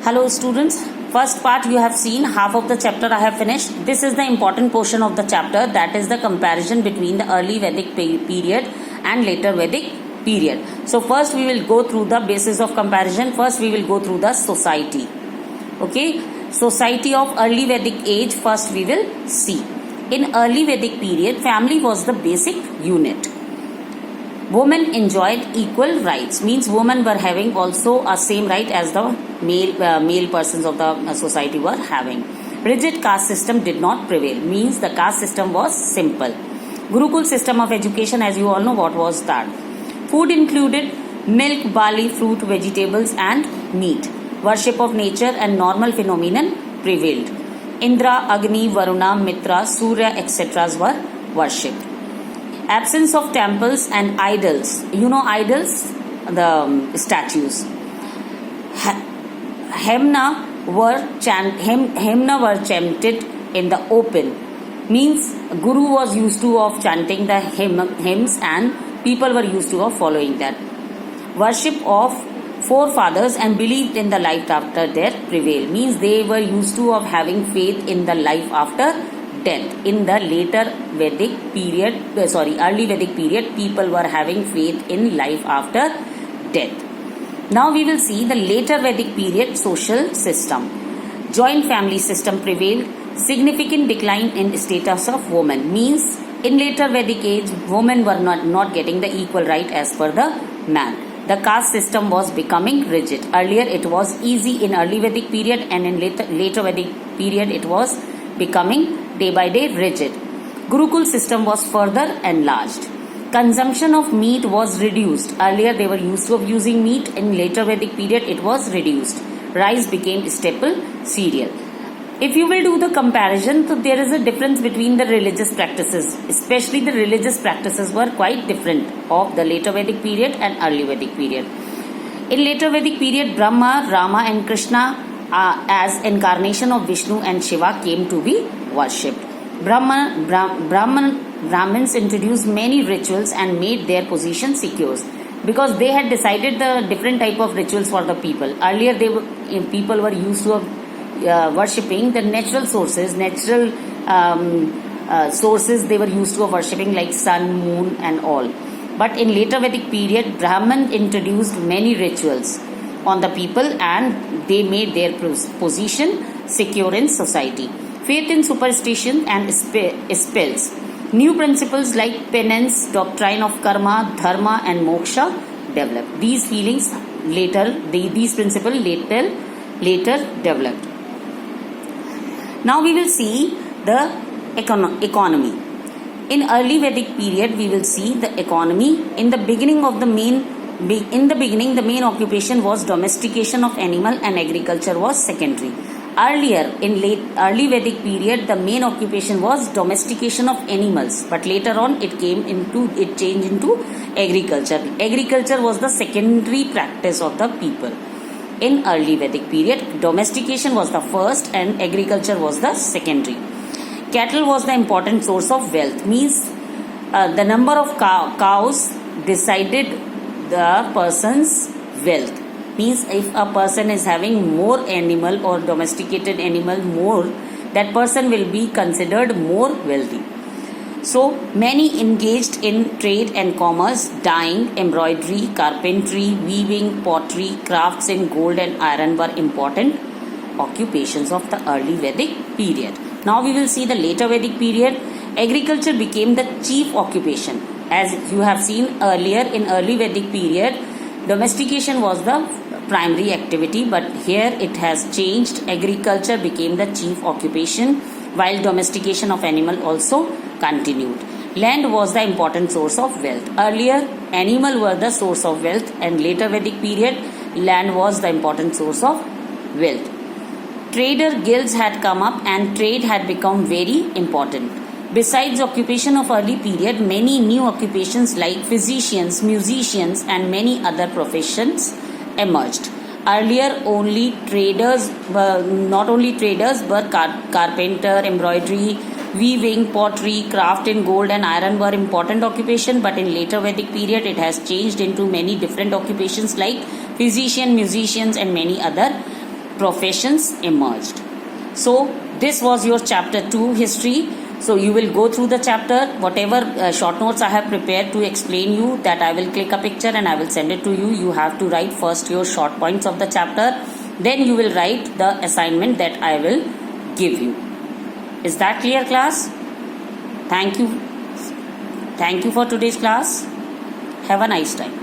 Hello students, first part you have seen, half of the chapter I have finished. This is the important portion of the chapter, that is the comparison between the early Vedic period and later Vedic period. So first we will go through the basis of comparison. First we will go through the society. Okay, society of early Vedic age first we will see. In early Vedic period, family was the basic unit. Women enjoyed equal rights, means women were having also a same right as the male persons of the society were having. Rigid caste system did not prevail, means the caste system was simple. Gurukul system of education, as you all know what was that. Food included milk, barley, fruit, vegetables and meat. Worship of nature and normal phenomenon prevailed. Indra, Agni, Varuna, Mitra, Surya, etc. were worshipped. Absence of temples and idols. You know idols? The statues. Hymna were chanted in the open. Means Guru was used to of chanting the hymns and people were used to of following that. Worship of forefathers and belief in the life after death prevailed. Means they were used to of having faith in the life after death. In the later Vedic period, early Vedic period, people were having faith in life after death. Now we will see the later Vedic period social system. Joint family system prevailed. Significant decline in status of women. Means in later Vedic age, women were not getting the equal right as per the man. The caste system was becoming rigid. Earlier it was easy in early Vedic period, and in later Vedic period it was becoming day by day rigid. Gurukul system was further enlarged. Consumption of meat was reduced. Earlier they were used to using meat. In later Vedic period it was reduced. Rice became staple cereal. If you will do the comparison, so there is a difference between the religious practices. Especially the religious practices were quite different of the later Vedic period and early Vedic period. In later Vedic period, Brahma, Rama and Krishna as incarnation of Vishnu and Shiva came to be worshipped. Brahmins introduced many rituals and made their position secure because they had decided the different type of rituals for the people. Earlier people were used to worshipping the natural sources, sources they were used to worshipping like sun, moon and all. But in later Vedic period, Brahman introduced many rituals on the people and they made their position secure in society. Faith in superstition and spells. New principles like penance, doctrine of karma, dharma and moksha developed. These feelings later, these principles later developed. Now we will see the economy. In early Vedic period, we will see the economy. In the beginning, the main occupation was domestication of animal and agriculture was secondary. Earlier, in early Vedic period, the main occupation was domestication of animals, but later on it changed into agriculture. Agriculture was the secondary practice of the people. In early Vedic period, domestication was the first and agriculture was the secondary. Cattle was the important source of wealth. Means the number of cows decided the person's wealth. Means if a person is having more animal or domesticated animal more, that person will be considered more wealthy. So many engaged in trade and commerce, dyeing, embroidery, carpentry, weaving, pottery, crafts in gold and iron were important occupations of the early Vedic period. Now we will see the later Vedic period. Agriculture became the chief occupation. As you have seen earlier, in early Vedic period, domestication was the primary activity, but here it has changed. Agriculture became the chief occupation while domestication of animal also continued. Land was the important source of wealth. Earlier, animal were the source of wealth, and later Vedic period, land was the important source of wealth. Trader guilds had come up and trade had become very important. Besides occupation of early period, many new occupations like physicians, musicians and many other professions emerged. Earlier only traders were not only traders but carpenter, embroidery, weaving, pottery, craft in gold and iron were important occupation, but in later Vedic period it has changed into many different occupations like physician, musicians and many other professions emerged. So this was your chapter 2 history. So you will go through the chapter, whatever short notes I have prepared to explain you, that I will click a picture and I will send it to you. You have to write first your short points of the chapter, then you will write the assignment that I will give you. Is that clear, class? Thank you. Thank you for today's class. Have a nice time.